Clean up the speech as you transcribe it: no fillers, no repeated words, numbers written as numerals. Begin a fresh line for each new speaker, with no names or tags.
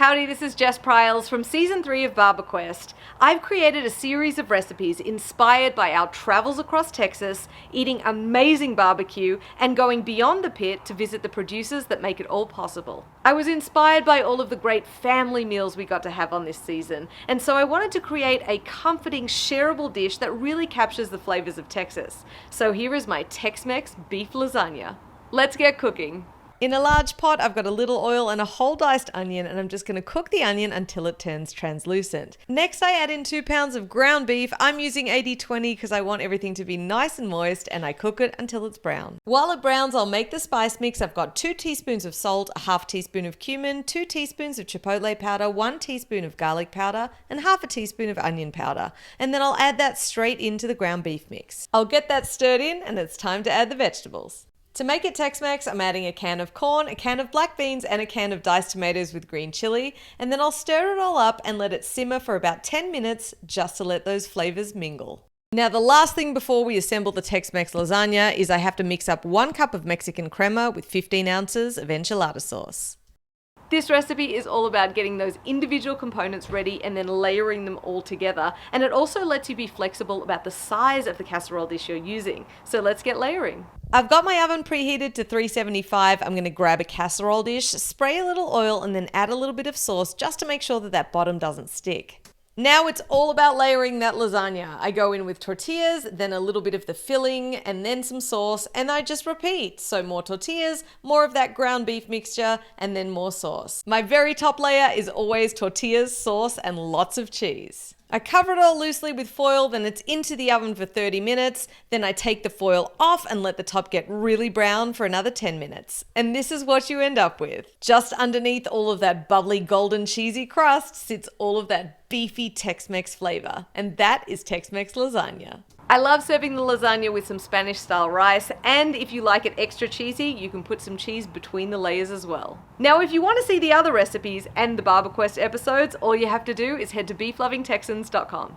Howdy, this is Jess Pryles from Season 3 of BBQuest. I've created a series of recipes inspired by our travels across Texas, eating amazing barbecue, and going beyond the pit to visit the producers that make it all possible. I was inspired by all of the great family meals we got to have on this season, and so I wanted to create a comforting, shareable dish that really captures the flavors of Texas. So here is my Tex-Mex beef lasagna. Let's get cooking. In a large pot, I've got a little oil and a whole diced onion, and I'm just going to cook the onion until it turns translucent. Next, I add in 2 pounds of ground beef. I'm using 80/20 because I want everything to be nice and moist, and I cook it until it's brown. While it browns, I'll make the spice mix. I've got 2 teaspoons of salt, a half teaspoon of cumin, 2 teaspoons of chipotle powder, 1 teaspoon of garlic powder, and half a teaspoon of onion powder. And then I'll add that straight into the ground beef mix. I'll get that stirred in, and it's time to add the vegetables. To make it Tex-Mex, I'm adding a can of corn, a can of black beans, and a can of diced tomatoes with green chili, and then I'll stir it all up and let it simmer for about 10 minutes just to let those flavors mingle. Now, the last thing before we assemble the Tex-Mex lasagna is I have to mix up 1 cup of Mexican crema with 15 ounces of enchilada sauce. This recipe is all about getting those individual components ready and then layering them all together, and it also lets you be flexible about the size of the casserole dish you're using. So let's get layering. I've got my oven preheated to 375. I'm going to grab a casserole dish, spray a little oil, and then add a little bit of sauce just to make sure that that bottom doesn't stick. Now it's all about layering that lasagna. I go in with tortillas, then a little bit of the filling, and then some sauce, and I just repeat. So more tortillas, more of that ground beef mixture, and then more sauce. My very top layer is always tortillas, sauce, and lots of cheese. I cover it all loosely with foil, then it's into the oven for 30 minutes. Then I take the foil off and let the top get really brown for another 10 minutes. And this is what you end up with. Just underneath all of that bubbly golden cheesy crust sits all of that beefy Tex-Mex flavor. And that is Tex-Mex lasagna. I love serving the lasagna with some Spanish style rice, and if you like it extra cheesy, you can put some cheese between the layers as well. Now, if you want to see the other recipes and the BBQuest episodes, all you have to do is head to beeflovingtexans.com.